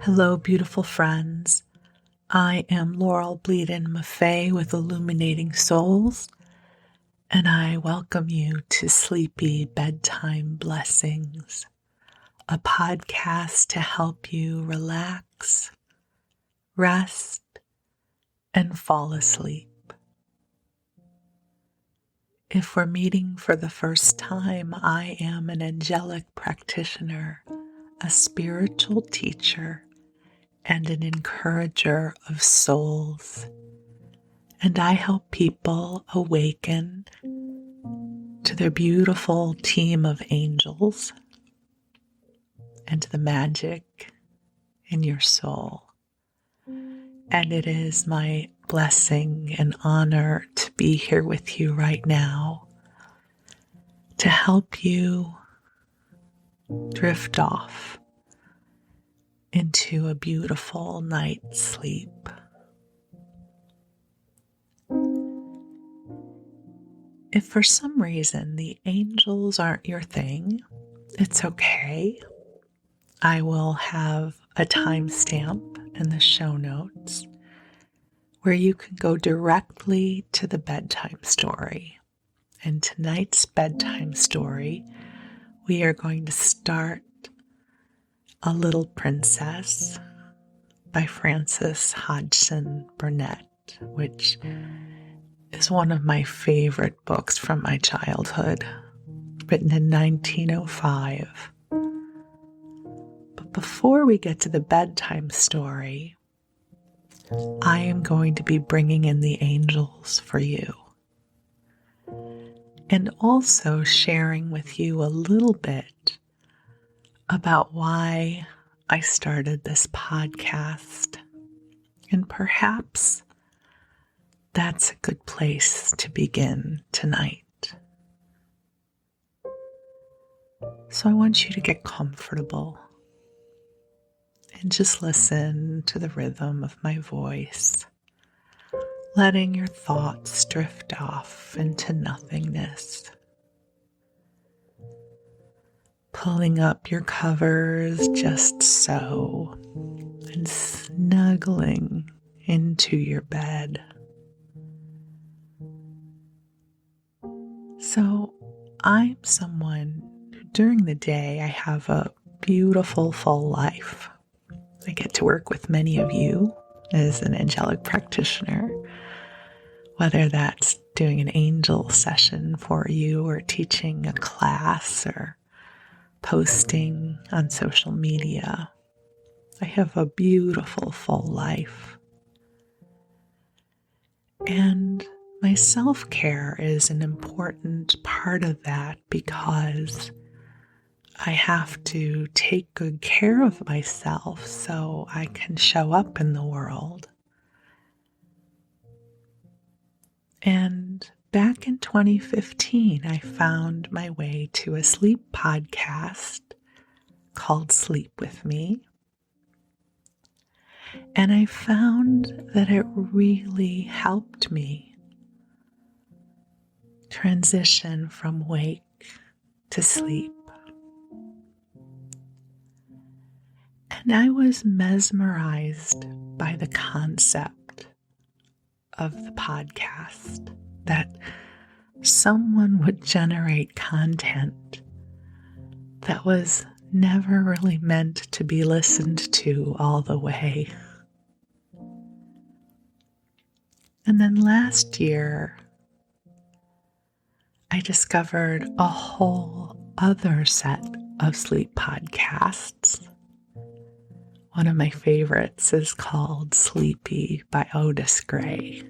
Hello, beautiful friends. I am Laurel Bleadon-Maffei with Illuminating Souls, and I welcome you to Sleepy Bedtime Blessings, a podcast to help you relax, rest, and fall asleep. If we're meeting for the first time, I am an angelic practitioner, a spiritual teacher, and an encourager of souls. And I help people awaken to their beautiful team of angels and to the magic in your soul. And it is my blessing and honor to be here with you right now to help you drift off into a beautiful night's sleep. If for some reason the angels aren't your thing, it's okay. I will have a timestamp in the show notes where you can go directly to the bedtime story. And tonight's bedtime story, we are going to start A Little Princess by Frances Hodgson Burnett, which is one of my favorite books from my childhood, written in 1905. But before we get to the bedtime story, I am going to be bringing in the angels for you, and also sharing with you a little bit about why I started this podcast, and perhaps that's a good place to begin tonight. So I want you to get comfortable and just listen to the rhythm of my voice, letting your thoughts drift off into nothingness. Pulling up your covers just so, and snuggling into your bed. So I'm someone who during the day I have a beautiful full life. I get to work with many of you as an angelic practitioner, whether that's doing an angel session for you or teaching a class or posting on social media. I have a beautiful full life. And my self-care is an important part of that because I have to take good care of myself so I can show up in the world. And back in 2015, I found my way to a sleep podcast called Sleep With Me. And I found that it really helped me transition from wake to sleep. And I was mesmerized by the concept of the podcast, that someone would generate content that was never really meant to be listened to all the way. And then last year, I discovered a whole other set of sleep podcasts. One of my favorites is called Sleepy by Otis Gray,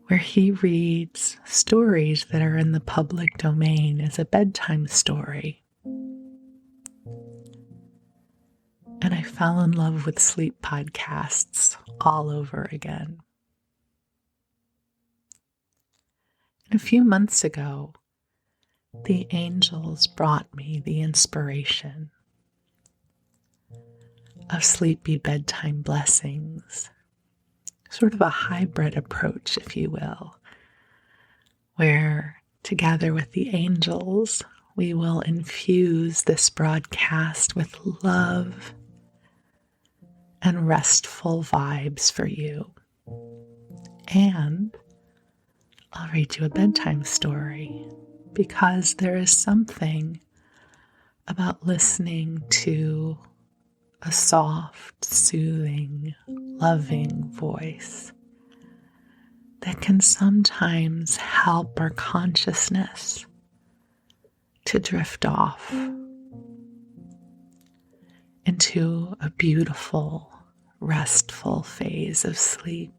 where he reads stories that are in the public domain as a bedtime story. And I fell in love with sleep podcasts all over again. And a few months ago, the angels brought me the inspiration of Sleepy Bedtime Blessings, sort of a hybrid approach, if you will, where together with the angels, we will infuse this broadcast with love and restful vibes for you. And I'll read you a bedtime story because there is something about listening to a soft, soothing, loving voice that can sometimes help our consciousness to drift off into a beautiful, restful phase of sleep.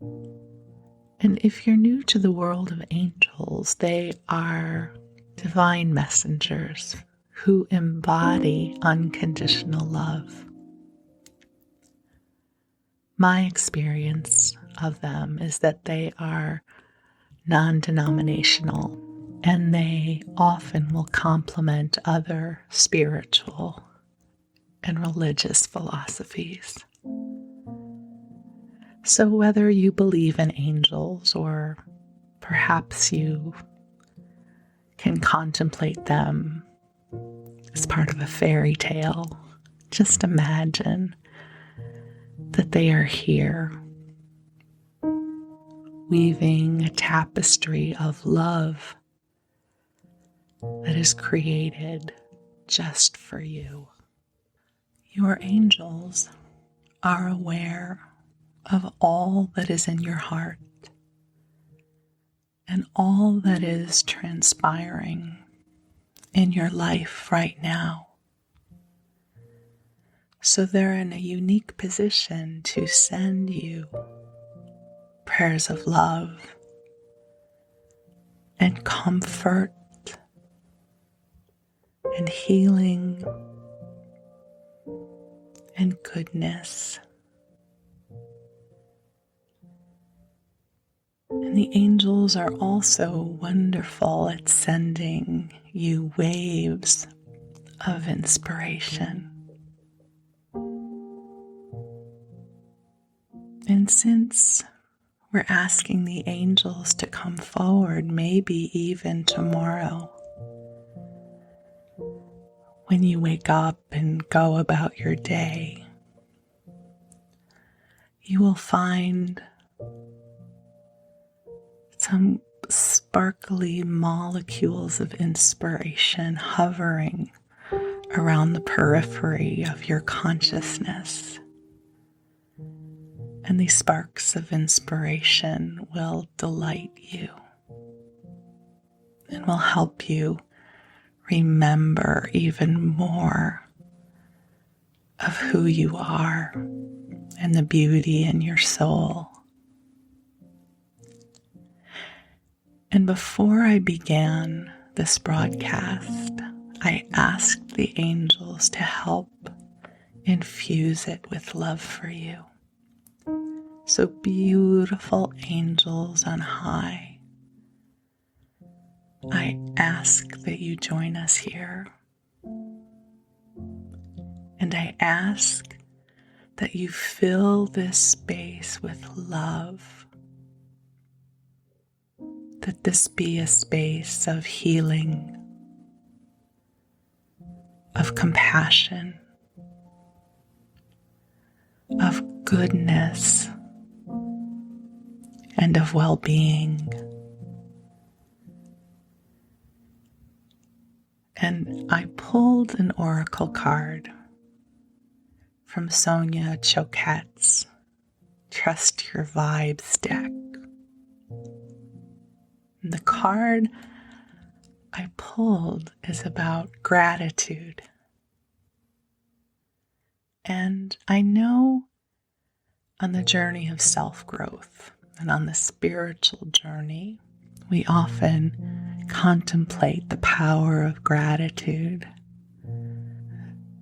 And if you're new to the world of angels, they are divine messengers who embody unconditional love. My experience of them is that they are non-denominational, and they often will complement other spiritual and religious philosophies. So whether you believe in angels or perhaps you can contemplate them as part of a fairy tale, just imagine that they are here, weaving a tapestry of love that is created just for you. Your angels are aware of all that is in your heart and all that is transpiring in your life right now. So they're in a unique position to send you prayers of love and comfort and healing and goodness. And the angels are also wonderful at sending you waves of inspiration. And since we're asking the angels to come forward, maybe even tomorrow, when you wake up and go about your day, you will find some sparkly molecules of inspiration hovering around the periphery of your consciousness. And these sparks of inspiration will delight you and will help you remember even more of who you are and the beauty in your soul. And before I began this broadcast, I asked the angels to help infuse it with love for you. So beautiful angels on high, I ask that you join us here. And I ask that you fill this space with love, that this be a space of healing, of compassion, of goodness, and of well-being. And I pulled an oracle card from Sonia Choquette's Trust Your Vibes deck. And the card I pulled is about gratitude. And I know on the journey of self-growth and on the spiritual journey, we often contemplate the power of gratitude.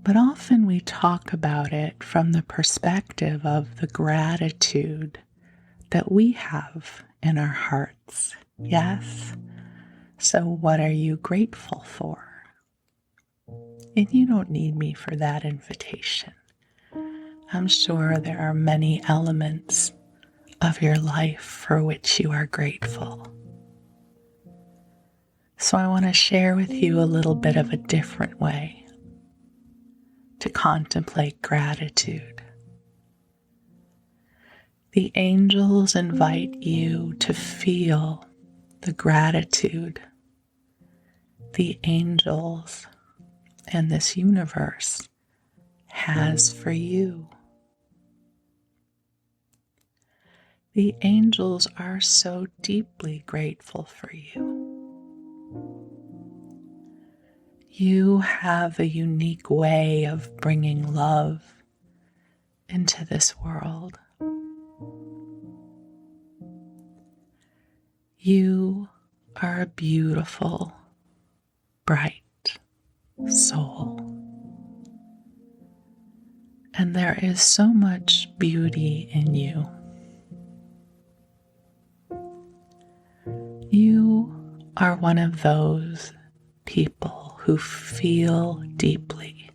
But often we talk about it from the perspective of the gratitude that we have in our hearts. Yes? So what are you grateful for? And you don't need me for that invitation. I'm sure there are many elements of your life for which you are grateful. So I want to share with you a little bit of a different way to contemplate gratitude. The angels invite you to feel the gratitude the angels and this universe has for you. The angels are so deeply grateful for you. You have a unique way of bringing love into this world. You are a beautiful, bright soul. And there is so much beauty in you. You are one of those people who feel deeply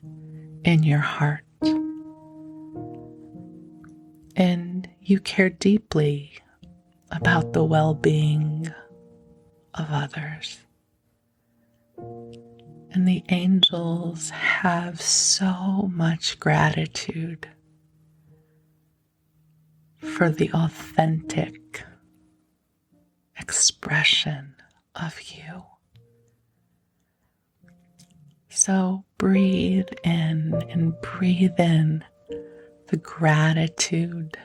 in your heart. And you care deeply about the well-being of others. And the angels have so much gratitude for the authentic expression of you. So breathe in and breathe in the gratitude,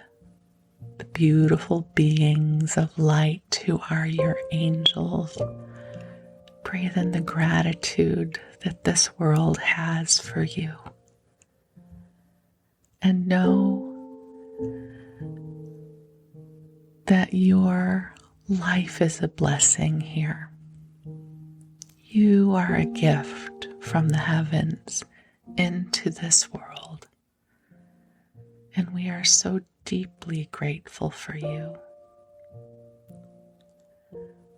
the beautiful beings of light who are your angels. Breathe in the gratitude that this world has for you. And know that your life is a blessing here. You are a gift from the heavens into this world. And we are so deeply grateful for you.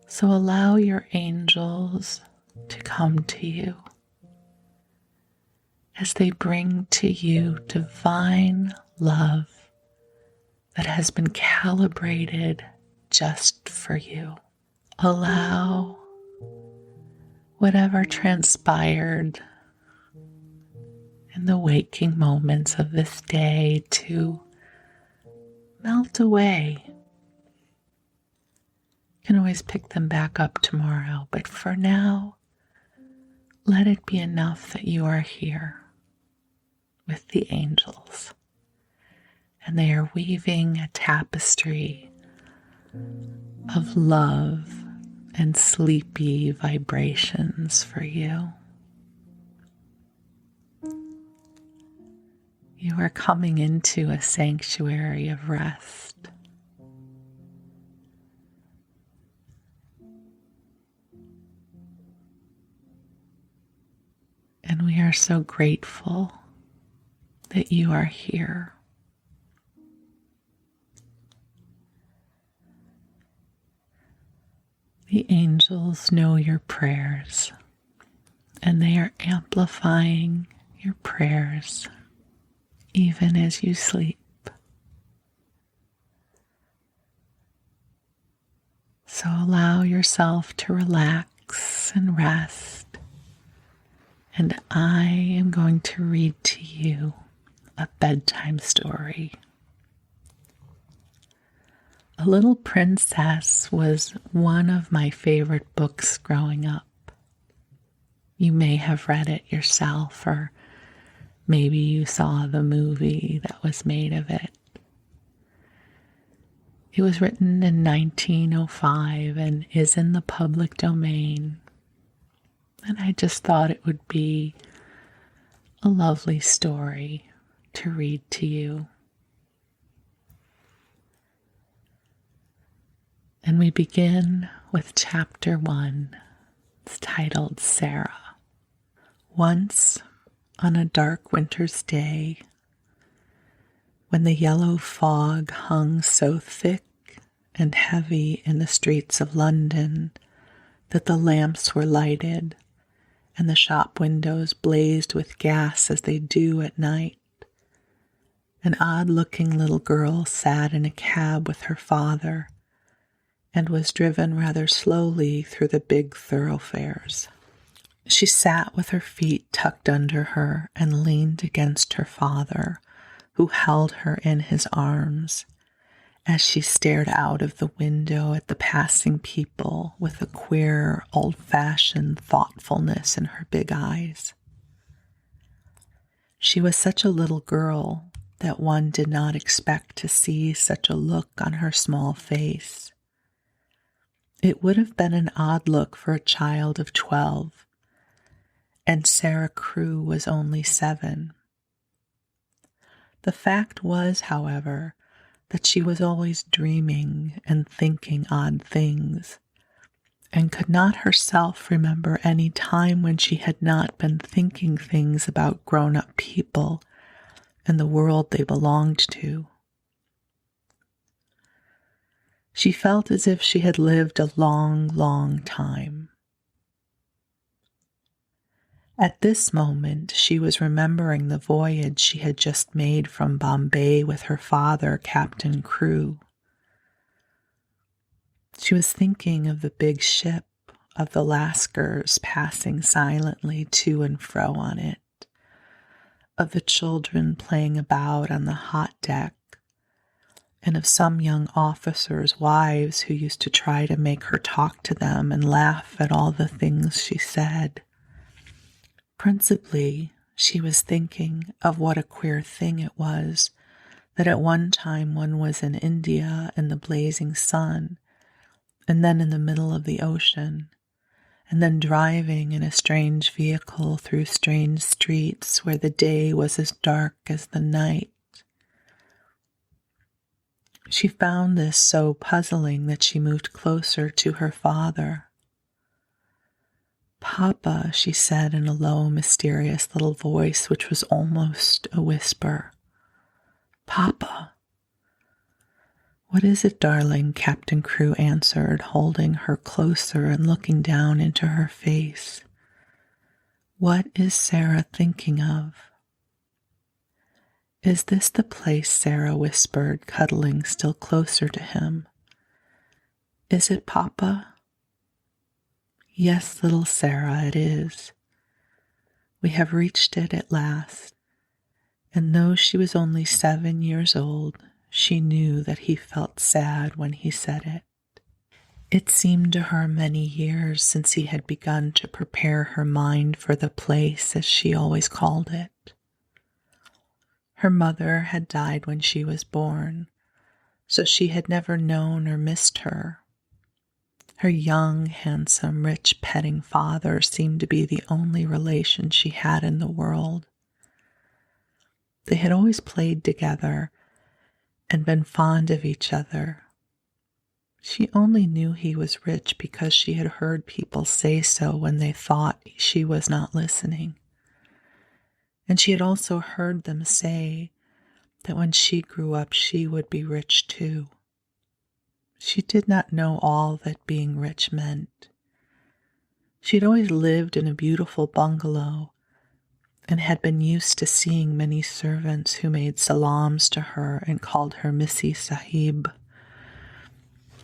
So allow your angels to come to you as they bring to you divine love that has been calibrated just for you. Allow whatever transpired in the waking moments of this day to melt away. You can always pick them back up tomorrow, but for now, let it be enough that you are here with the angels, and they are weaving a tapestry of love and sleepy vibrations for you. You are coming into a sanctuary of rest. And we are so grateful that you are here. The angels know your prayers, and they are amplifying your prayers even as you sleep. So allow yourself to relax and rest. And I am going to read to you a bedtime story. A Little Princess was one of my favorite books growing up. You may have read it yourself, or maybe you saw the movie that was made of it. It was written in 1905 and is in the public domain. And I just thought it would be a lovely story to read to you. And we begin with chapter 1. It's titled Sarah. Once, on a dark winter's day, when the yellow fog hung so thick and heavy in the streets of London that the lamps were lighted and the shop windows blazed with gas as they do at night, an odd-looking little girl sat in a cab with her father and was driven rather slowly through the big thoroughfares. She sat with her feet tucked under her and leaned against her father, who held her in his arms, as she stared out of the window at the passing people with a queer, old-fashioned thoughtfulness in her big eyes. She was such a little girl that one did not expect to see such a look on her small face. It would have been an odd look for a child of 12, and Sarah Crewe was only 7. The fact was, however, that she was always dreaming and thinking odd things, and could not herself remember any time when she had not been thinking things about grown-up people and the world they belonged to. She felt as if she had lived a long, long time. At this moment, she was remembering the voyage she had just made from Bombay with her father, Captain Crewe. She was thinking of the big ship, of the Lascars passing silently to and fro on it, of the children playing about on the hot deck, and of some young officers' wives who used to try to make her talk to them and laugh at all the things she said. Principally, she was thinking of what a queer thing it was that at one time one was in India in the blazing sun, and then in the middle of the ocean, and then driving in a strange vehicle through strange streets where the day was as dark as the night. She found this so puzzling that she moved closer to her father. "Papa," she said in a low, mysterious little voice which was almost a whisper. "Papa." "What is it, darling?" Captain Crewe answered, holding her closer and looking down into her face. "What is Sarah thinking of?" "Is this the place?" Sarah whispered, cuddling still closer to him. "Is it, Papa?" "Yes, little Sarah, it is. We have reached it at last." And though she was only 7 years old, she knew that he felt sad when he said it. It seemed to her many years since he had begun to prepare her mind for the place, as she always called it. Her mother had died when she was born, so she had never known or missed her. Her young, handsome, rich, petting father seemed to be the only relation she had in the world. They had always played together and been fond of each other. She only knew he was rich because she had heard people say so when they thought she was not listening. And she had also heard them say that when she grew up she would be rich too. She did not know all that being rich meant. She had always lived in a beautiful bungalow and had been used to seeing many servants who made salams to her and called her Missy Sahib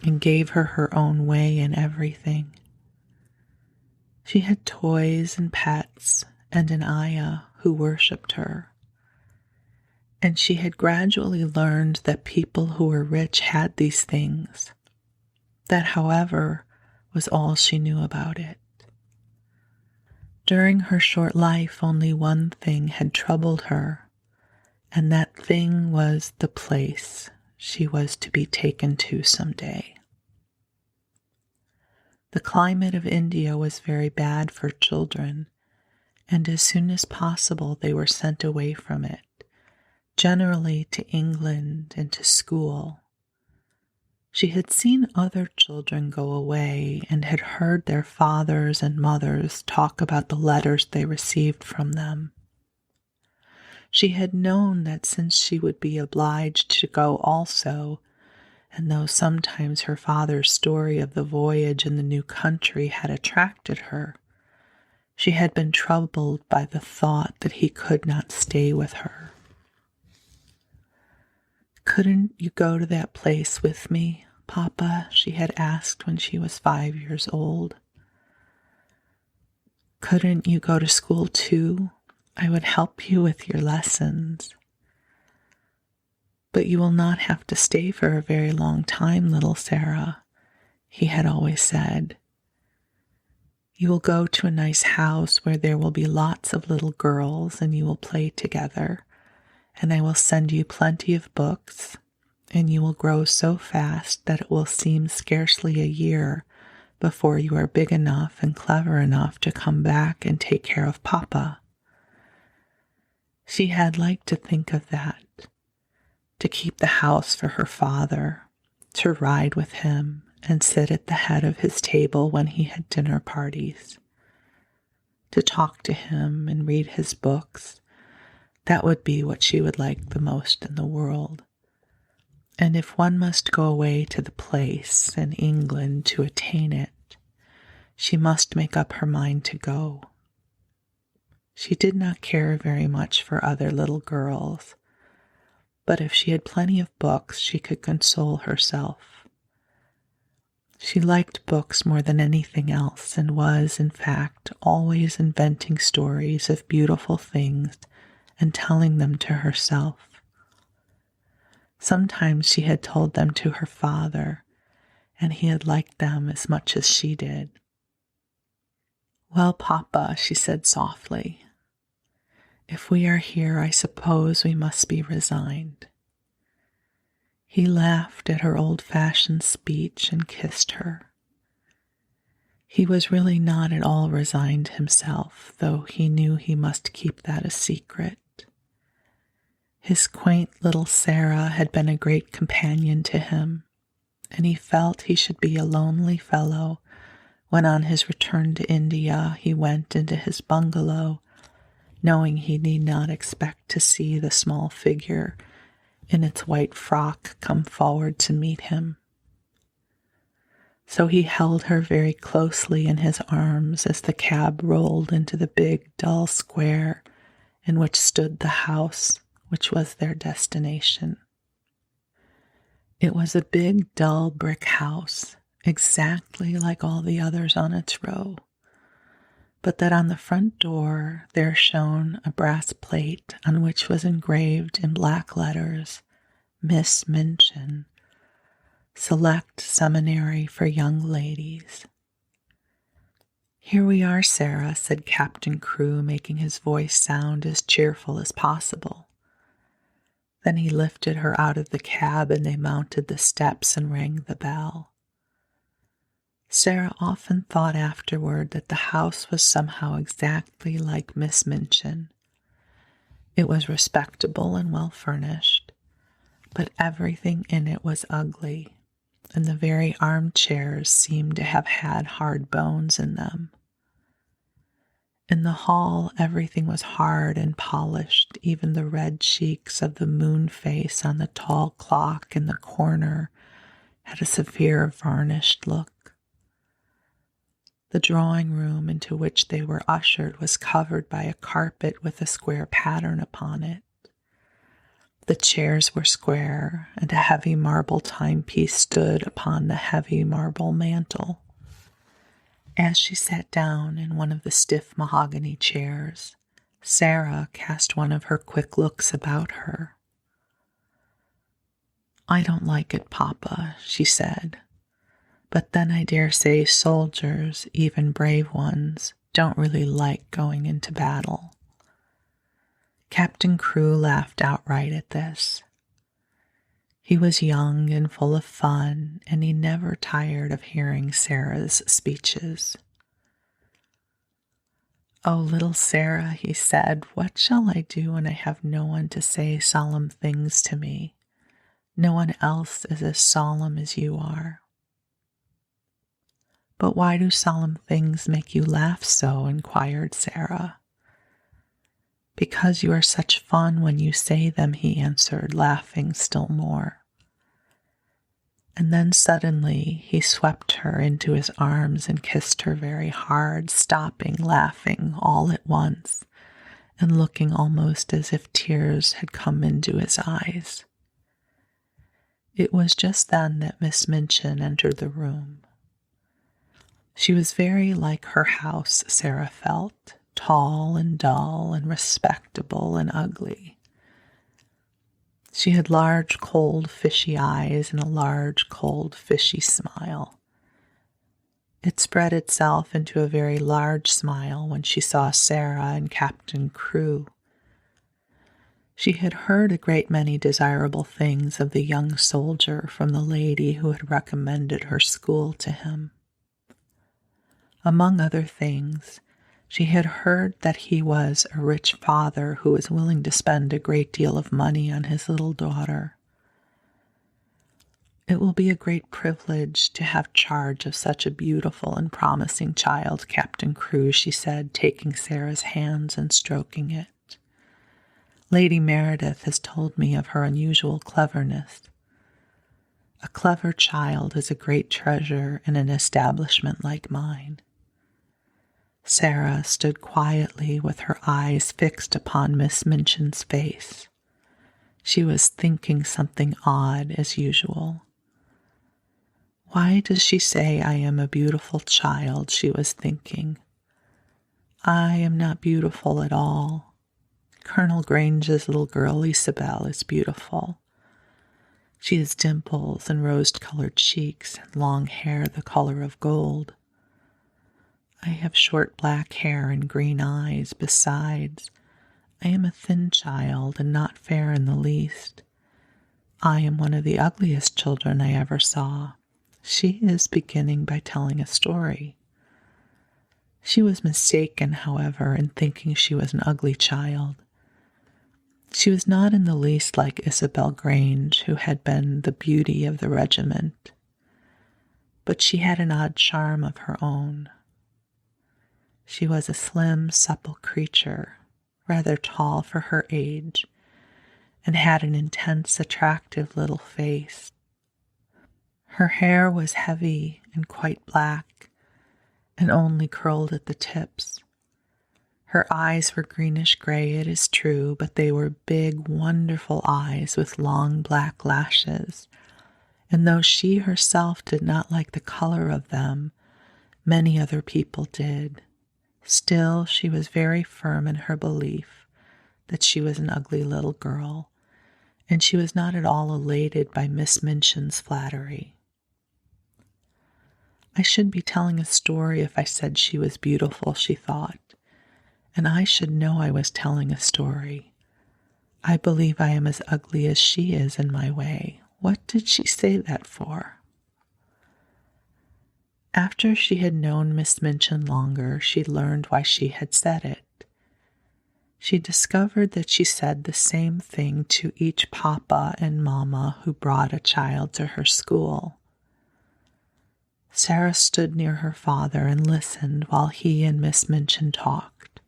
and gave her her own way in everything. She had toys and pets and an ayah who worshipped her. And she had gradually learned that people who were rich had these things. That, however, was all she knew about it. During her short life, only one thing had troubled her, and that thing was the place she was to be taken to someday. The climate of India was very bad for children, and as soon as possible they were sent away from it, generally to England and to school. She had seen other children go away and had heard their fathers and mothers talk about the letters they received from them. She had known that since she would be obliged to go also, and though sometimes her father's story of the voyage in the new country had attracted her, she had been troubled by the thought that he could not stay with her. "Couldn't you go to that place with me, Papa?" she had asked when she was 5 years old. Couldn't you go to school too? I would help you with your lessons. But you will not have to stay for a very long time, little Sarah, he had always said. You will go to a nice house where there will be lots of little girls and you will play together, and I will send you plenty of books, and you will grow so fast that it will seem scarcely a year before you are big enough and clever enough to come back and take care of Papa. She had liked to think of that, to keep the house for her father, to ride with him and sit at the head of his table when he had dinner parties, to talk to him and read his books. That would be what she would like the most in the world. And if one must go away to the place in England to attain it, she must make up her mind to go. She did not care very much for other little girls, but if she had plenty of books, she could console herself. She liked books more than anything else and was, in fact, always inventing stories of beautiful things and telling them to herself. Sometimes she had told them to her father, and he had liked them as much as she did. Well, Papa, she said softly, if we are here, I suppose we must be resigned. He laughed at her old-fashioned speech and kissed her. He was really not at all resigned himself, though he knew he must keep that a secret. His quaint little Sarah had been a great companion to him, and he felt he should be a lonely fellow when on his return to India he went into his bungalow, knowing he need not expect to see the small figure in its white frock come forward to meet him. So he held her very closely in his arms as the cab rolled into the big, dull square in which stood the house, which was their destination. It was a big, dull brick house, exactly like all the others on its row, but that on the front door there shone a brass plate on which was engraved in black letters, Miss Minchin, Select Seminary for Young Ladies. Here we are, Sarah, said Captain Crewe, making his voice sound as cheerful as possible. Then he lifted her out of the cab and they mounted the steps and rang the bell. Sarah often thought afterward that the house was somehow exactly like Miss Minchin. It was respectable and well furnished, but everything in it was ugly, and the very armchairs seemed to have had hard bones in them. In the hall, everything was hard and polished, even the red cheeks of the moon face on the tall clock in the corner had a severe varnished look. The drawing room into which they were ushered was covered by a carpet with a square pattern upon it. The chairs were square, and a heavy marble timepiece stood upon the heavy marble mantel. As she sat down in one of the stiff mahogany chairs, Sarah cast one of her quick looks about her. "I don't like it, Papa," she said. "But then I dare say soldiers, even brave ones, don't really like going into battle." Captain Crewe laughed outright at this. He was young and full of fun, and he never tired of hearing Sarah's speeches. "Oh, little Sarah," he said, "what shall I do when I have no one to say solemn things to me? No one else is as solemn as you are." "But why do solemn things make you laugh so?" inquired Sarah. "Because you are such fun when you say them," he answered, laughing still more. And then suddenly he swept her into his arms and kissed her very hard, stopping laughing all at once, and looking almost as if tears had come into his eyes. It was just then that Miss Minchin entered the room. She was very like her house, Sarah felt, tall and dull and respectable and ugly. She had large, cold, fishy eyes and a large, cold, fishy smile. It spread itself into a very large smile when she saw Sarah and Captain Crewe. She had heard a great many desirable things of the young soldier from the lady who had recommended her school to him. Among other things, she had heard that he was a rich father who was willing to spend a great deal of money on his little daughter. It will be a great privilege to have charge of such a beautiful and promising child, Captain Crewe, she said, taking Sarah's hands and stroking it. Lady Meredith has told me of her unusual cleverness. A clever child is a great treasure in an establishment like mine. Sarah stood quietly with her eyes fixed upon Miss Minchin's face. She was thinking something odd as usual. Why does she say I am a beautiful child? She was thinking. I am not beautiful at all. Colonel Grange's little girl Isabel is beautiful. She has dimples and rose-colored cheeks and long hair the color of gold. I have short black hair and green eyes. Besides, I am a thin child and not fair in the least. I am one of the ugliest children I ever saw. She is beginning by telling a story. She was mistaken, however, in thinking she was an ugly child. She was not in the least like Isabel Grange, who had been the beauty of the regiment, but she had an odd charm of her own. She was a slim, supple creature, rather tall for her age, and had an intense, attractive little face. Her hair was heavy and quite black, and only curled at the tips. Her eyes were greenish-gray, it is true, but they were big, wonderful eyes with long black lashes, and though she herself did not like the color of them, many other people did. Still, she was very firm in her belief that she was an ugly little girl, and she was not at all elated by Miss Minchin's flattery. I should be telling a story if I said she was beautiful, she thought, and I should know I was telling a story. I believe I am as ugly as she is in my way. What did she say that for? After she had known Miss Minchin longer, she learned why she had said it. She discovered that she said the same thing to each papa and mamma who brought a child to her school. Sarah stood near her father and listened while he and Miss Minchin talked.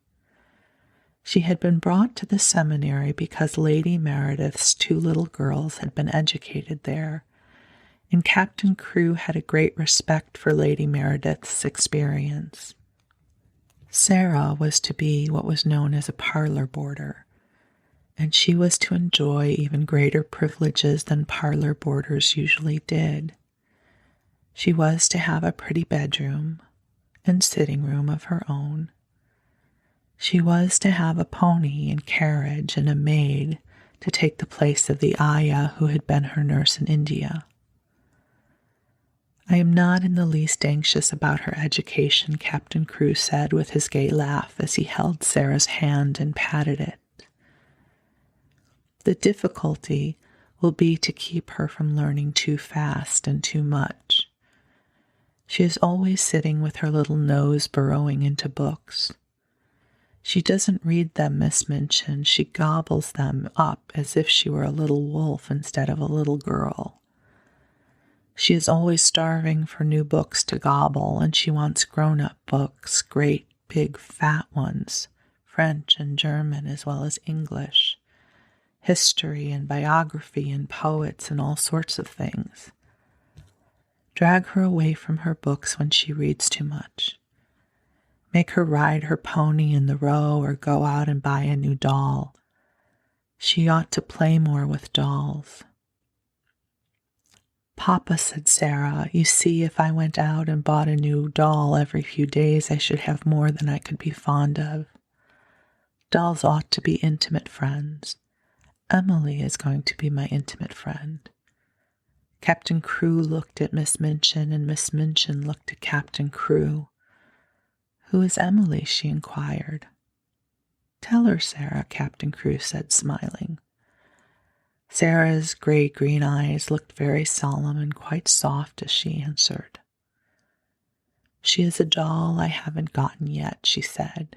She had been brought to the seminary because Lady Meredith's two little girls had been educated there, and Captain Crewe had a great respect for Lady Meredith's experience. Sarah was to be what was known as a parlor boarder, and she was to enjoy even greater privileges than parlor boarders usually did. She was to have a pretty bedroom and sitting room of her own. She was to have a pony and carriage and a maid to take the place of the ayah who had been her nurse in India. I am not in the least anxious about her education, Captain Crewe said with his gay laugh as he held Sarah's hand and patted it. The difficulty will be to keep her from learning too fast and too much. She is always sitting with her little nose burrowing into books. She doesn't read them, Miss Minchin. She gobbles them up as if she were a little wolf instead of a little girl. She is always starving for new books to gobble, and she wants grown-up books, great, big, fat ones, French and German as well as English, history and biography and poets and all sorts of things. Drag her away from her books when she reads too much. Make her ride her pony in the Row or go out and buy a new doll. She ought to play more with dolls. "Papa," said Sarah, "you see, if I went out and bought a new doll every few days, I should have more than I could be fond of. Dolls ought to be intimate friends. Emily is going to be my intimate friend." Captain Crewe looked at Miss Minchin, and Miss Minchin looked at Captain Crewe. "Who is Emily?" she inquired. "Tell her, Sarah," Captain Crewe said, smiling. Sarah's gray-green eyes looked very solemn and quite soft as she answered. "She is a doll I haven't gotten yet," she said.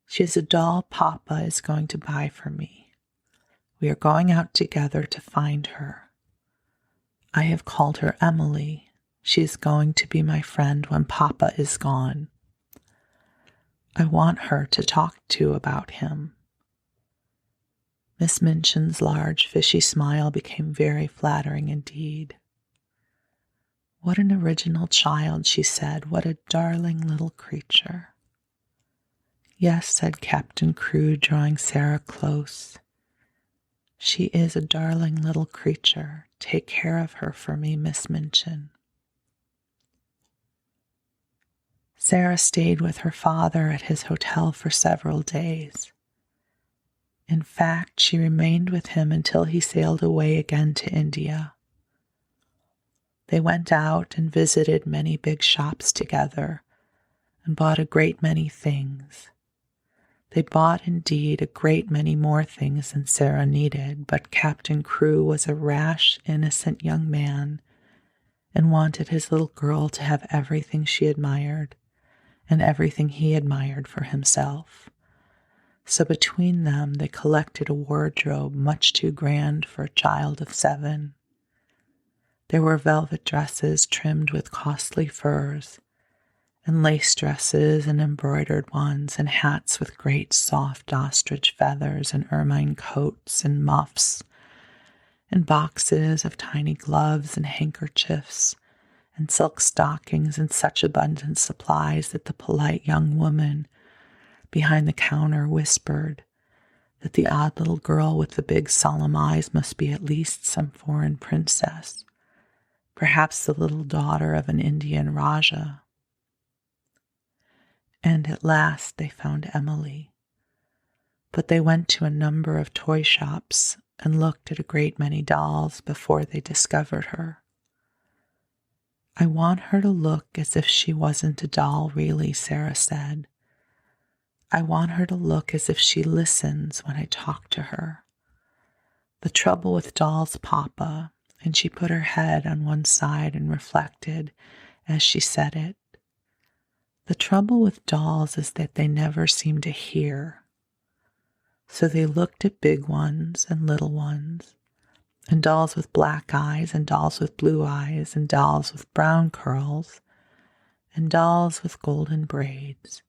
"She is a doll Papa is going to buy for me. We are going out together to find her. I have called her Emily. She is going to be my friend when Papa is gone. I want her to talk to about him." Miss Minchin's large, fishy smile became very flattering indeed. "What an original child," she said. "What a darling little creature." "Yes," said Captain Crewe, drawing Sarah close. "She is a darling little creature. Take care of her for me, Miss Minchin." Sarah stayed with her father at his hotel for several days. In fact, she remained with him until he sailed away again to India. They went out and visited many big shops together and bought a great many things. They bought, indeed, a great many more things than Sarah needed, but Captain Crewe was a rash, innocent young man and wanted his little girl to have everything she admired and everything he admired for himself. So between them they collected a wardrobe much too grand for a child of 7. There were velvet dresses trimmed with costly furs, and lace dresses and embroidered ones, and hats with great soft ostrich feathers, and ermine coats and muffs, and boxes of tiny gloves and handkerchiefs, and silk stockings in such abundant supplies that the polite young woman behind the counter whispered that the odd little girl with the big solemn eyes must be at least some foreign princess, perhaps the little daughter of an Indian Rajah. And at last they found Emily. But they went to a number of toy shops and looked at a great many dolls before they discovered her. "I want her to look as if she wasn't a doll really," Sarah said. "I want her to look as if she listens when I talk to her. The trouble with dolls, Papa," and she put her head on one side and reflected as she said it, "the trouble with dolls is that they never seem to hear. So they looked at big ones and little ones, and dolls with black eyes and dolls with blue eyes and dolls with brown curls and dolls with golden braids,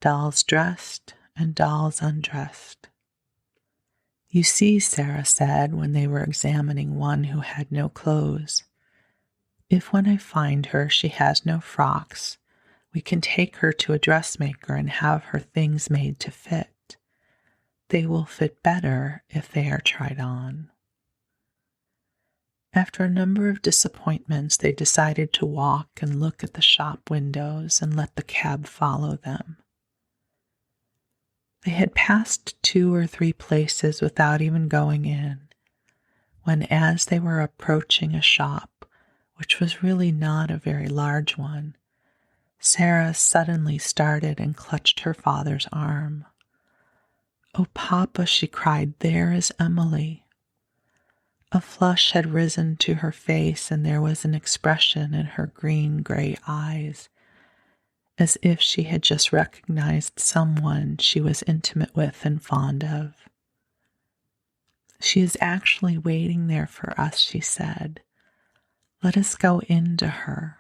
dolls dressed and dolls undressed. You see," Sarah said when they were examining one who had no clothes, "if when I find her she has no frocks, we can take her to a dressmaker and have her things made to fit. They will fit better if they are tried on." After a number of disappointments, they decided to walk and look at the shop windows and let the cab follow them. They had passed 2 or 3 places without even going in, when as they were approaching a shop, which was really not a very large one, Sarah suddenly started and clutched her father's arm. "Oh, Papa," she cried, "there is Emily." A flush had risen to her face, and there was an expression in her green-gray eyes, as if she had just recognized someone she was intimate with and fond of. "She is actually waiting there for us," she said. "Let us go in to her."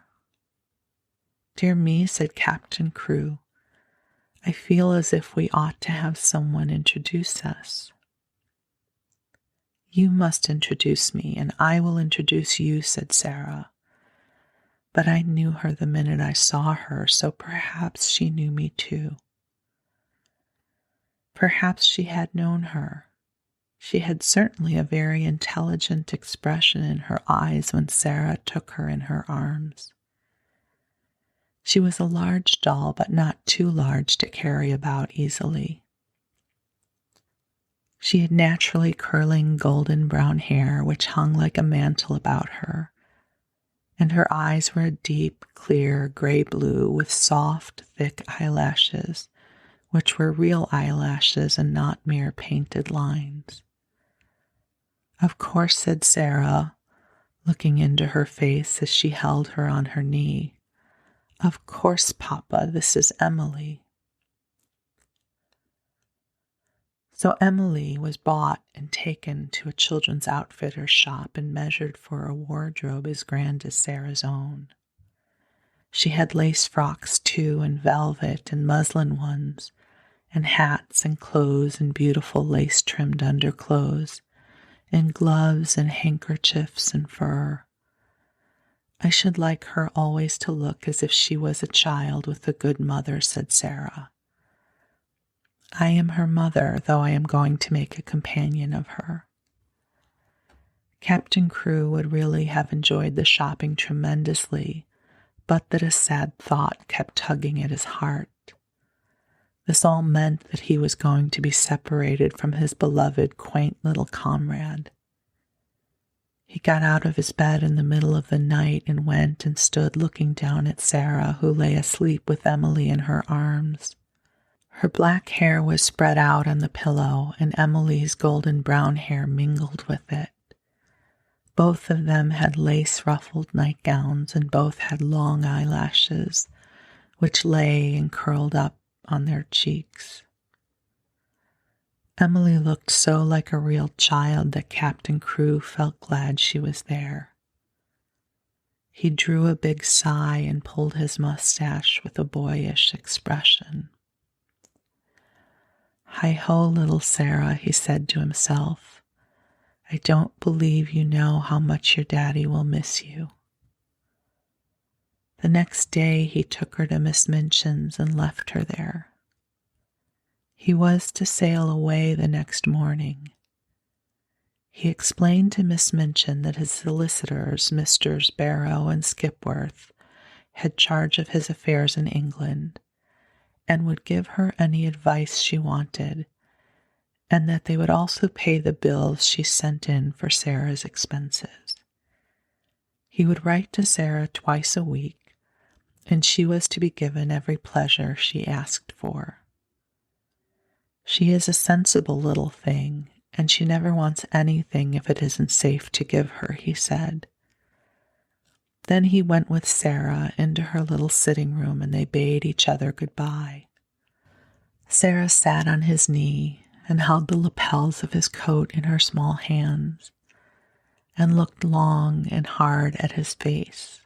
"Dear me," said Captain Crewe, "I feel as if we ought to have someone introduce us." "You must introduce me, and I will introduce you," said Sarah. "But I knew her the minute I saw her, so perhaps she knew me too." Perhaps she had known her. She had certainly a very intelligent expression in her eyes when Sarah took her in her arms. She was a large doll, but not too large to carry about easily. She had naturally curling golden brown hair, which hung like a mantle about her, and her eyes were a deep, clear gray blue with soft, thick eyelashes, which were real eyelashes and not mere painted lines. "Of course," said Sarah, looking into her face as she held her on her knee. "Of course, Papa, this is Emily." So Emily was bought and taken to a children's outfitter's shop and measured for a wardrobe as grand as Sarah's own. She had lace frocks, too, and velvet and muslin ones, and hats and clothes and beautiful lace-trimmed underclothes, and gloves and handkerchiefs and fur. "I should like her always to look as if she was a child with a good mother," said Sarah. "I am her mother, though I am going to make a companion of her." Captain Crewe would really have enjoyed the shopping tremendously, but that a sad thought kept tugging at his heart. This all meant that he was going to be separated from his beloved, quaint little comrade. He got out of his bed in the middle of the night and went and stood looking down at Sarah, who lay asleep with Emily in her arms. Her black hair was spread out on the pillow, and Emily's golden brown hair mingled with it. Both of them had lace-ruffled nightgowns, and both had long eyelashes, which lay and curled up on their cheeks. Emily looked so like a real child that Captain Crewe felt glad she was there. He drew a big sigh and pulled his mustache with a boyish expression. "Hi-ho, little Sarah," he said to himself. "I don't believe you know how much your daddy will miss you." The next day he took her to Miss Minchin's and left her there. He was to sail away the next morning. He explained to Miss Minchin that his solicitors, Messrs. Barrow and Skipworth, had charge of his affairs in England, and would give her any advice she wanted, and that they would also pay the bills she sent in for Sarah's expenses. He would write to Sarah twice a week, and she was to be given every pleasure she asked for. "She is a sensible little thing, and she never wants anything if it isn't safe to give her," he said. Then he went with Sarah into her little sitting room, and they bade each other goodbye. Sarah sat on his knee and held the lapels of his coat in her small hands and looked long and hard at his face.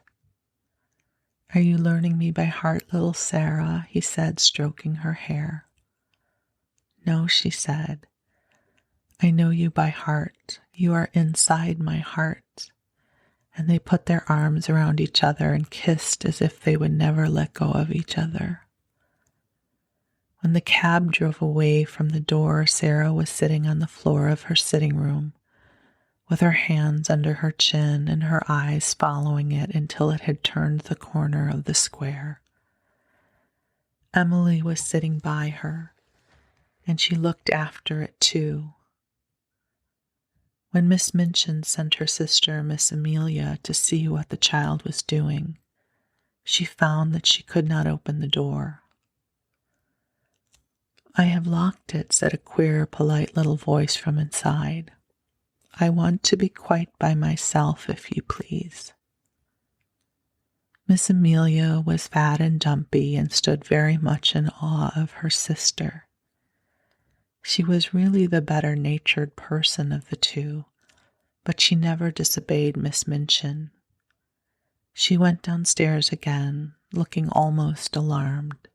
"Are you learning me by heart, little Sarah?" he said, stroking her hair. "No," she said. "I know you by heart. You are inside my heart." And they put their arms around each other and kissed as if they would never let go of each other. When the cab drove away from the door, Sarah was sitting on the floor of her sitting room, with her hands under her chin and her eyes following it until it had turned the corner of the square. Emily was sitting by her, and she looked after it too. When Miss Minchin sent her sister, Miss Amelia, to see what the child was doing, she found that she could not open the door. "I have locked it," said a queer, polite little voice from inside. "I want to be quite by myself, if you please." Miss Amelia was fat and dumpy and stood very much in awe of her sister. She was really the better-natured person of the two, but she never disobeyed Miss Minchin. She went downstairs again, looking almost alarmed.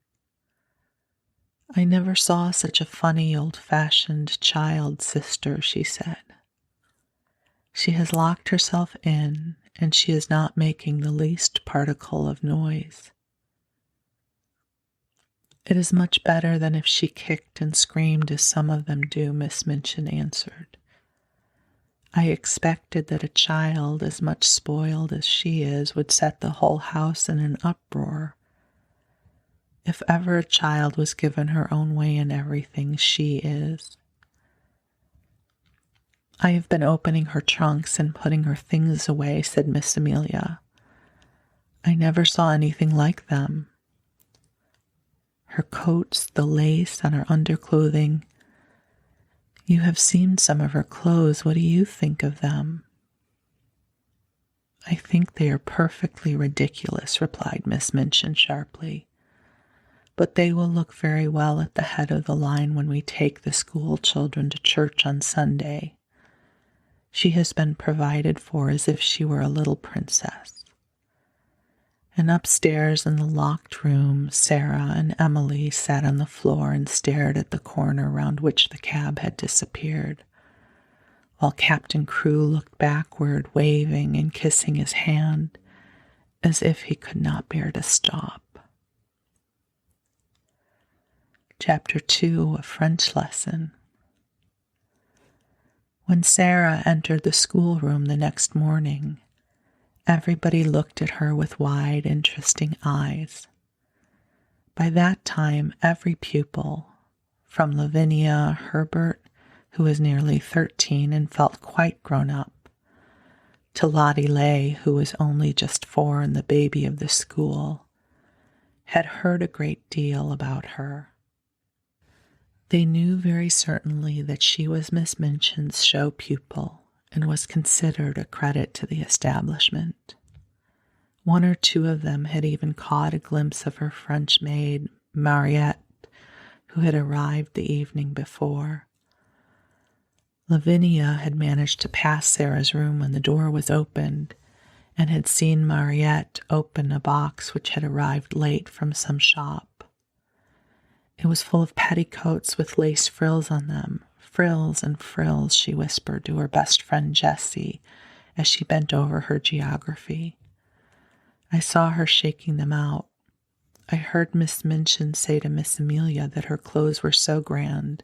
"I never saw such a funny, old-fashioned child, sister," she said. "She has locked herself in, and she is not making the least particle of noise." "It is much better than if she kicked and screamed as some of them do," Miss Minchin answered. I expected that a child as much spoiled as she is would set the whole house in an uproar. If ever a child was given her own way in everything, she is. I have been opening her trunks and putting her things away, said Miss Amelia. I never saw anything like them. Her coats, the lace on her underclothing. You have seen some of her clothes. What do you think of them? I think they are perfectly ridiculous, replied Miss Minchin sharply. But they will look very well at the head of the line when we take the school children to church on Sunday. She has been provided for as if she were a little princess. And upstairs in the locked room, Sarah and Emily sat on the floor and stared at the corner round which the cab had disappeared, while Captain Crewe looked backward, waving and kissing his hand, as if he could not bear to stop. Chapter 2, A French Lesson. When Sarah entered the schoolroom the next morning, everybody looked at her with wide, interesting eyes. By that time, every pupil, from Lavinia Herbert, who was nearly 13 and felt quite grown up, to Lottie Lay, who was only just 4 and the baby of the school, had heard a great deal about her. They knew very certainly that she was Miss Minchin's show pupil and was considered a credit to the establishment. 1 or 2 of them had even caught a glimpse of her French maid, Mariette, who had arrived the evening before. Lavinia had managed to pass Sarah's room when the door was opened, and had seen Mariette open a box which had arrived late from some shop. It was full of petticoats with lace frills on them. Frills and frills, she whispered to her best friend Jessie as she bent over her geography. I saw her shaking them out. I heard Miss Minchin say to Miss Amelia that her clothes were so grand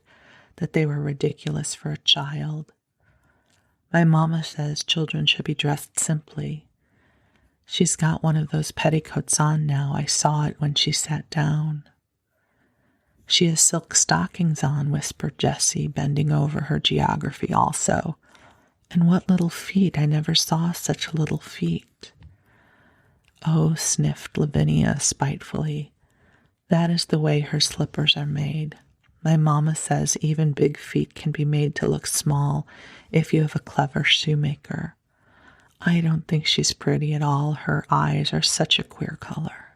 that they were ridiculous for a child. My mamma says children should be dressed simply. She's got one of those petticoats on now. I saw it when she sat down. She has silk stockings on, whispered Jessie, bending over her geography also. And what little feet! I never saw such little feet. Oh, sniffed Lavinia spitefully. That is the way her slippers are made. My mamma says even big feet can be made to look small if you have a clever shoemaker. I don't think she's pretty at all. Her eyes are such a queer color.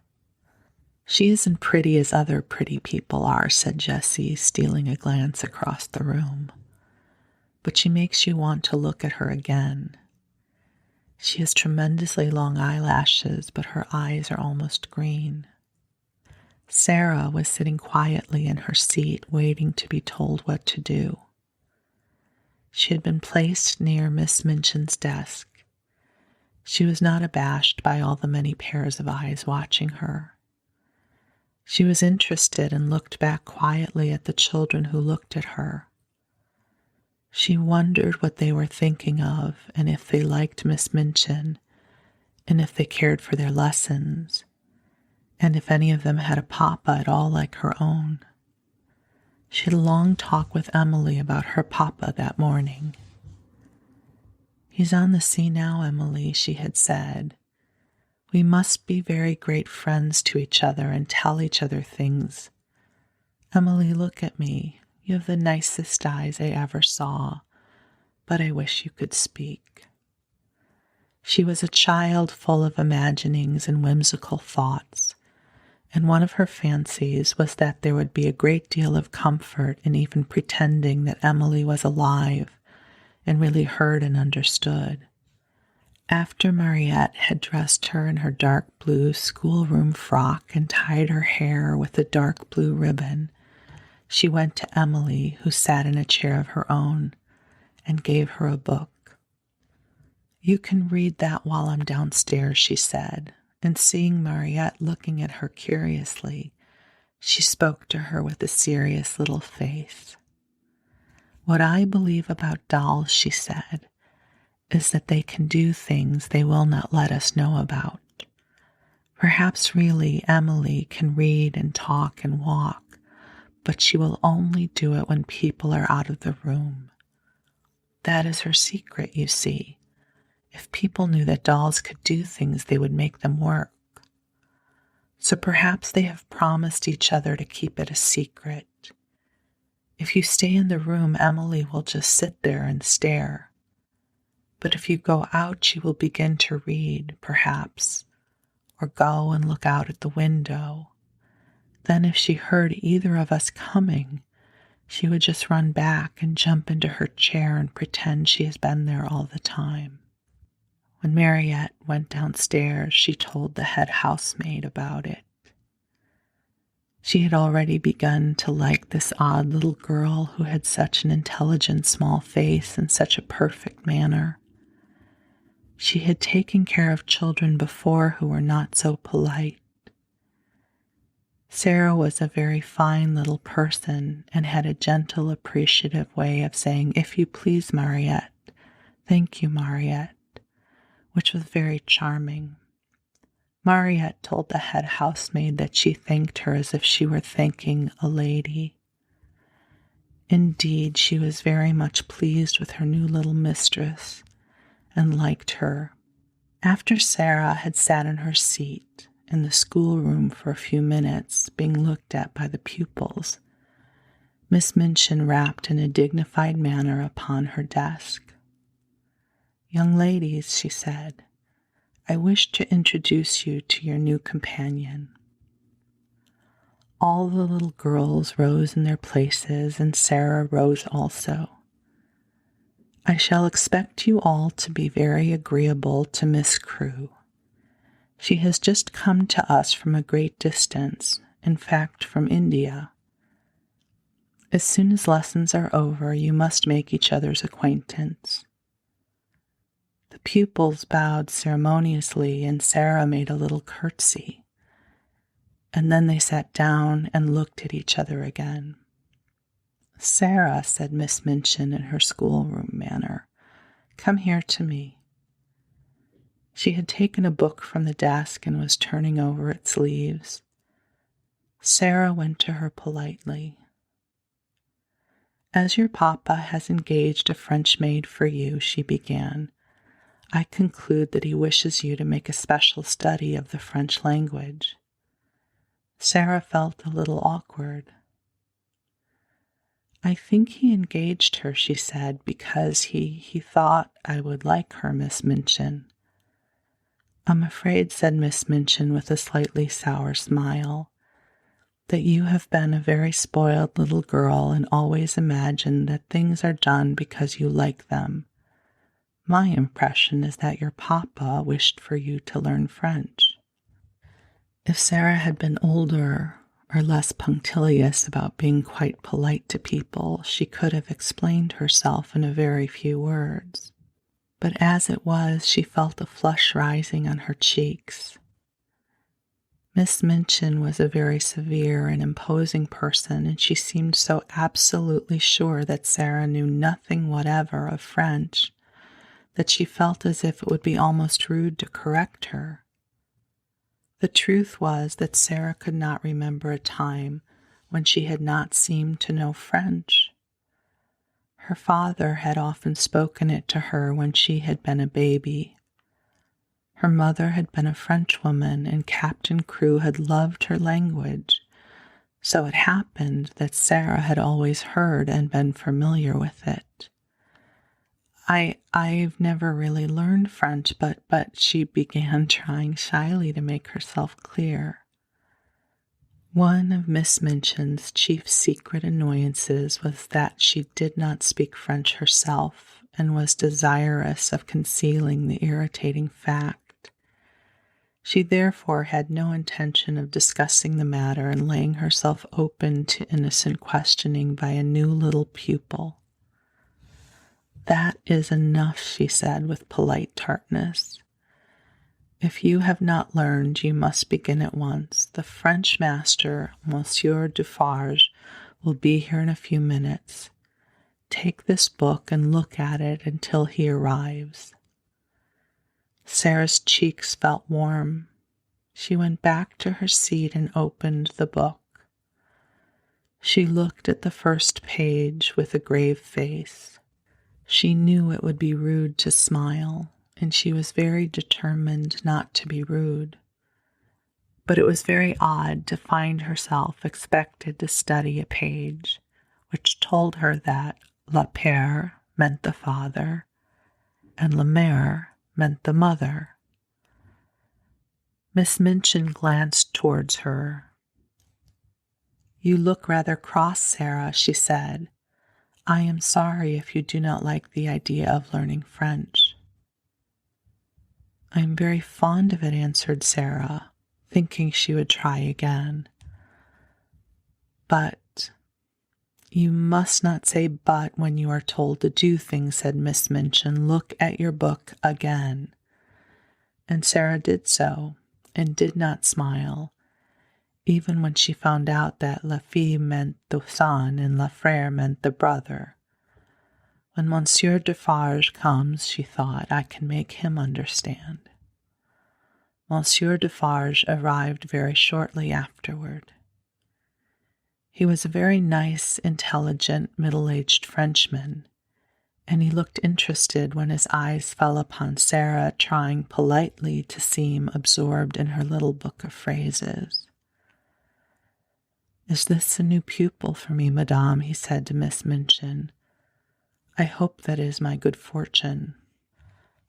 She isn't pretty as other pretty people are, said Jessie, stealing a glance across the room. But she makes you want to look at her again. She has tremendously long eyelashes, but her eyes are almost green. Sarah was sitting quietly in her seat, waiting to be told what to do. She had been placed near Miss Minchin's desk. She was not abashed by all the many pairs of eyes watching her. She was interested and looked back quietly at the children who looked at her. She wondered what they were thinking of, and if they liked Miss Minchin, and if they cared for their lessons, and if any of them had a papa at all like her own. She had a long talk with Emily about her papa that morning. He's on the sea now, Emily, she had said. We must be very great friends to each other and tell each other things. Emily, look at me. You have the nicest eyes I ever saw, but I wish you could speak. She was a child full of imaginings and whimsical thoughts, and one of her fancies was that there would be a great deal of comfort in even pretending that Emily was alive and really heard and understood. After Mariette had dressed her in her dark blue schoolroom frock and tied her hair with a dark blue ribbon, she went to Emily, who sat in a chair of her own, and gave her a book. You can read that while I'm downstairs, she said, and seeing Mariette looking at her curiously, she spoke to her with a serious little face. What I believe about dolls, she said, is that they can do things they will not let us know about. Perhaps really Emily can read and talk and walk, but she will only do it when people are out of the room. That is her secret, you see. If people knew that dolls could do things, they would make them work. So perhaps they have promised each other to keep it a secret. If you stay in the room, Emily will just sit there and stare. But if you go out, she will begin to read, perhaps, or go and look out at the window. Then if she heard either of us coming, she would just run back and jump into her chair and pretend she has been there all the time. When Mariette went downstairs, she told the head housemaid about it. She had already begun to like this odd little girl who had such an intelligent small face and such a perfect manner. She had taken care of children before who were not so polite. Sarah was a very fine little person and had a gentle, appreciative way of saying, "If you please, Mariette, thank you, Mariette," which was very charming. Mariette told the head housemaid that she thanked her as if she were thanking a lady. Indeed, she was very much pleased with her new little mistress and liked her. After Sarah had sat in her seat in the schoolroom for a few minutes, being looked at by the pupils, Miss Minchin rapped in a dignified manner upon her desk. "Young ladies," she said, "I wish to introduce you to your new companion." All the little girls rose in their places, and Sarah rose also. "I shall expect you all to be very agreeable to Miss Crewe. She has just come to us from a great distance, in fact from India. As soon as lessons are over, you must make each other's acquaintance." The pupils bowed ceremoniously, and Sarah made a little curtsy. And then they sat down and looked at each other again. "Sarah," said Miss Minchin in her schoolroom manner, "come here to me." She had taken a book from the desk and was turning over its leaves. Sarah went to her politely. "As your papa has engaged a French maid for you," she began, "I conclude that he wishes you to make a special study of the French language." Sarah felt a little awkward. "I think he engaged her," she said, "because he thought I would like her, Miss Minchin." "I'm afraid," said Miss Minchin with a slightly sour smile, "that you have been a very spoiled little girl and always imagined that things are done because you like them. My impression is that your papa wished for you to learn French." If Sarah had been older or less punctilious about being quite polite to people, she could have explained herself in a very few words. But as it was, she felt a flush rising on her cheeks. Miss Minchin was a very severe and imposing person, and she seemed so absolutely sure that Sarah knew nothing whatever of French that she felt as if it would be almost rude to correct her. The truth was that Sarah could not remember a time when she had not seemed to know French. Her father had often spoken it to her when she had been a baby. Her mother had been a Frenchwoman, and Captain Crewe had loved her language, so it happened that Sarah had always heard and been familiar with it. I've never really learned French, but she began trying shyly to make herself clear. One of Miss Minchin's chief secret annoyances was that she did not speak French herself and was desirous of concealing the irritating fact. She therefore had no intention of discussing the matter and laying herself open to innocent questioning by a new little pupil. "That is enough," she said with polite tartness. "If you have not learned, you must begin at once. The French master, Monsieur Dufarge, will be here in a few minutes. take this book and look at it until he arrives." Sarah's cheeks felt warm. She went back to her seat and opened the book. She looked at the first page with a grave face. She knew it would be rude to smile, and she was very determined not to be rude. But it was very odd to find herself expected to study a page which told her that le père meant the father and la mère meant the mother. Miss Minchin glanced towards her. "You look rather cross, Sarah," she said. "I am sorry if you do not like the idea of learning French." "I am very fond of it," answered Sarah, thinking she would try again. "But—" "You must not say 'but' when you are told to do things," said Miss Minchin. "Look at your book again." And Sarah did so, and did not smile, even when she found out that la fille meant the son and le frère meant the brother. "When Monsieur Defarge comes," she thought, "I can make him understand." Monsieur Defarge arrived very shortly afterward. He was a very nice, intelligent, middle-aged Frenchman, and he looked interested when his eyes fell upon Sarah, trying politely to seem absorbed in her little book of phrases. "Is this a new pupil for me, madame?" he said to Miss Minchin. "I hope that is my good fortune.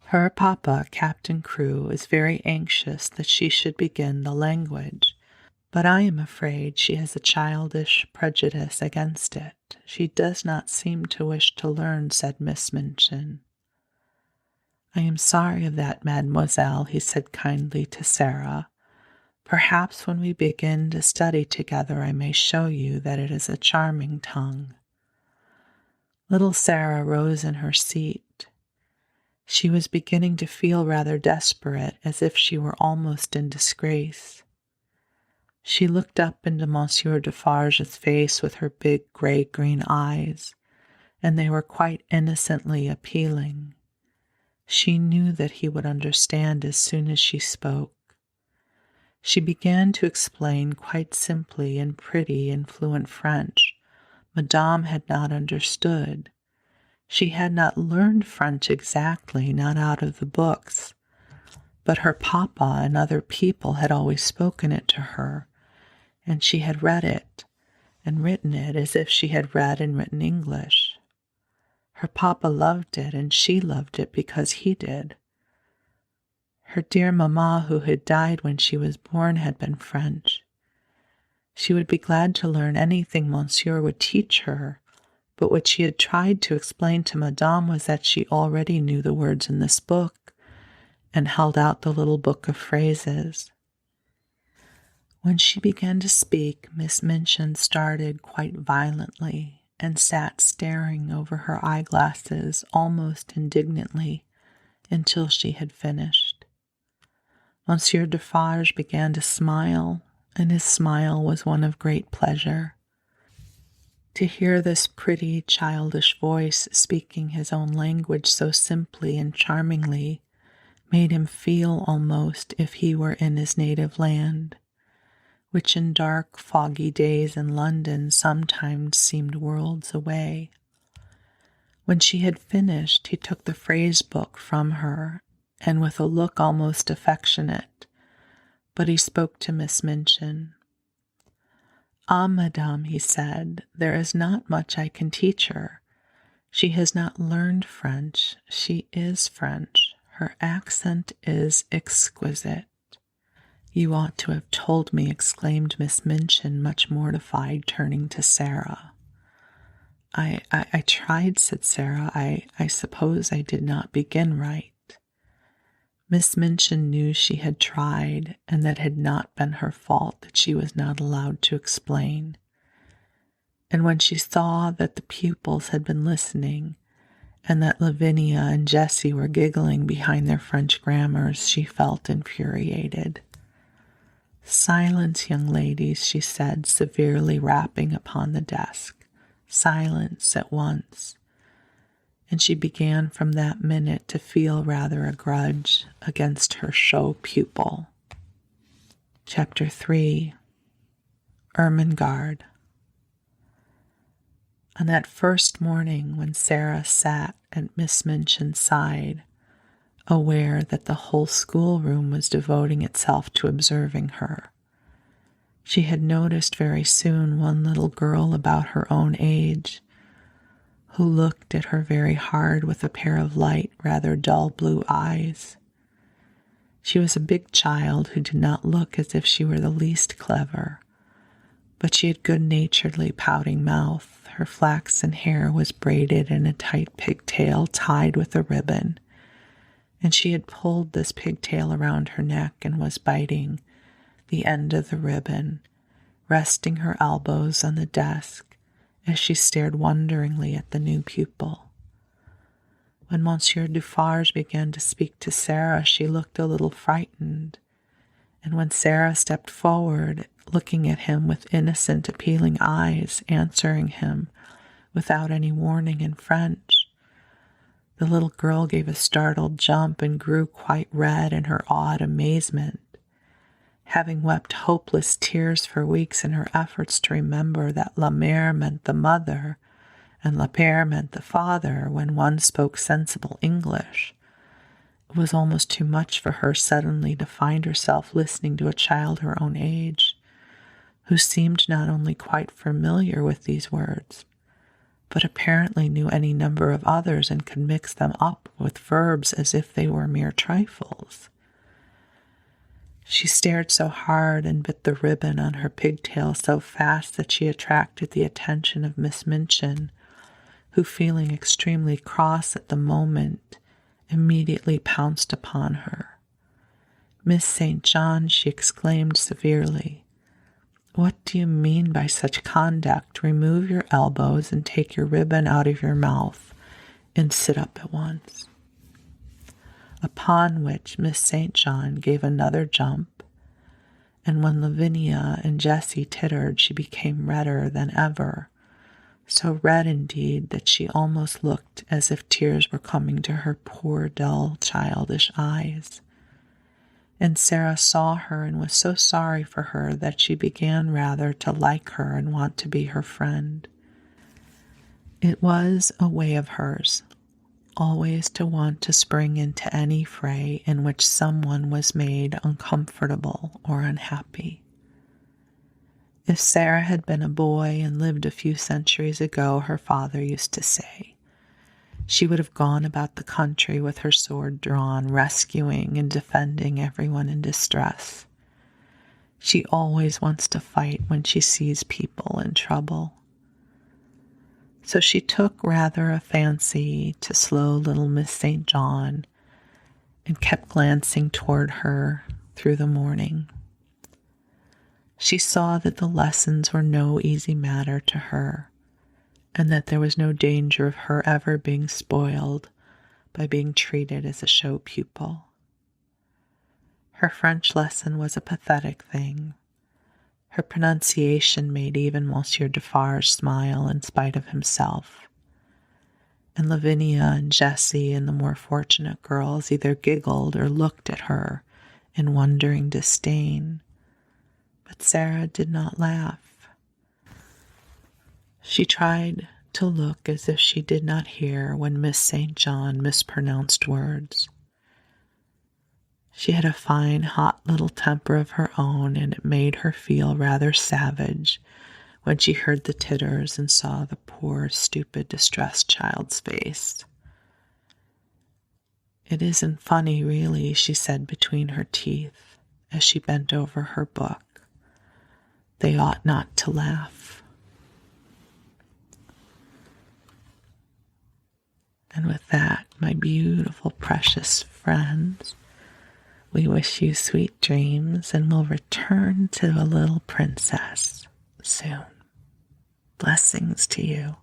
Her papa, Captain Crewe, is very anxious that she should begin the language, but I am afraid she has a childish prejudice against it. She does not seem to wish to learn," said Miss Minchin. "I am sorry of that, mademoiselle," he said kindly to Sarah. "Perhaps when we begin to study together I may show you that it is a charming tongue." Little Sarah rose in her seat. She was beginning to feel rather desperate, as if she were almost in disgrace. She looked up into Monsieur Defarge's face with her big gray-green eyes, and they were quite innocently appealing. She knew that he would understand as soon as she spoke. She began to explain quite simply in pretty and fluent French. Madame had not understood. She had not learned French exactly, not out of the books, but her papa and other people had always spoken it to her, and she had read it and written it as if she had read and written English. Her papa loved it, and she loved it because he did. Her dear mamma, who had died when she was born, had been French. She would be glad to learn anything Monsieur would teach her, but what she had tried to explain to Madame was that she already knew the words in this book, and held out the little book of phrases. When she began to speak, Miss Minchin started quite violently, and sat staring over her eyeglasses almost indignantly until she had finished. Monsieur Defarge began to smile, and his smile was one of great pleasure. To hear this pretty, childish voice speaking his own language so simply and charmingly made him feel almost if he were in his native land, which in dark, foggy days in London sometimes seemed worlds away. When she had finished, he took the phrase book from her, and with a look almost affectionate, but he spoke to Miss Minchin. "Ah, madame," he said, "there is not much I can teach her. She has not learned French. She is French. Her accent is exquisite." "You ought to have told me," exclaimed Miss Minchin, much mortified, turning to Sarah. I tried," said Sarah. I suppose I did not begin right." Miss Minchin knew she had tried, and that it had not been her fault that she was not allowed to explain. And when she saw that the pupils had been listening, and that Lavinia and Jessie were giggling behind their French grammars, she felt infuriated. "Silence, young ladies," she said, severely rapping upon the desk. "Silence at once. and she began from that minute to feel rather a grudge against her show pupil. Chapter 3, Ermengarde. On that first morning when Sarah sat at Miss Minchin's side, aware that the whole schoolroom was devoting itself to observing her, she had noticed very soon one little girl about her own age who looked at her very hard with a pair of light, rather dull blue eyes. She was a big child who did not look as if she were the least clever, but she had good-naturedly pouting mouth. Her flaxen hair was braided in a tight pigtail tied with a ribbon, and she had pulled this pigtail around her neck and was biting the end of the ribbon, resting her elbows on the desk as she stared wonderingly at the new pupil. When Monsieur Dufarge began to speak to Sarah, she looked a little frightened, and when Sarah stepped forward, looking at him with innocent, appealing eyes, answering him without any warning in French, the little girl gave a startled jump and grew quite red in her awed amazement. Having wept hopeless tears for weeks in her efforts to remember that la mère meant the mother and le père meant the father when one spoke sensible English, it was almost too much for her suddenly to find herself listening to a child her own age, who seemed not only quite familiar with these words, but apparently knew any number of others and could mix them up with verbs as if they were mere trifles. She stared so hard and bit the ribbon on her pigtail so fast that she attracted the attention of Miss Minchin, who, feeling extremely cross at the moment, immediately pounced upon her. "Miss St. John," she exclaimed severely, "what do you mean by such conduct? Remove your elbows and take your ribbon out of your mouth and sit up at once." Upon which Miss St. John gave another jump, and when Lavinia and Jessie tittered, she became redder than ever, so red indeed that she almost looked as if tears were coming to her poor, dull, childish eyes. And Sarah saw her and was so sorry for her that she began rather to like her and want to be her friend. It was a way of hers, always to want to spring into any fray in which someone was made uncomfortable or unhappy. If Sarah had been a boy and lived a few centuries ago, her father used to say, she would have gone about the country with her sword drawn, rescuing and defending everyone in distress. She always wants to fight when she sees people in trouble. So she took rather a fancy to slow little Miss St. John and kept glancing toward her through the morning. She saw that the lessons were no easy matter to her, and that there was no danger of her ever being spoiled by being treated as a show pupil. Her French lesson was a pathetic thing. Her pronunciation made even Monsieur Dufarge smile in spite of himself, and Lavinia and Jessie and the more fortunate girls either giggled or looked at her in wondering disdain, but Sarah did not laugh. She tried to look as if she did not hear when Miss St. John mispronounced words. She had a fine, hot little temper of her own, and it made her feel rather savage when she heard the titters and saw the poor, stupid, distressed child's face. "It isn't funny, really," she said between her teeth as she bent over her book. "They ought not to laugh." And with that, my beautiful, precious friends, we wish you sweet dreams, and we'll return to a little princess soon. Blessings to you.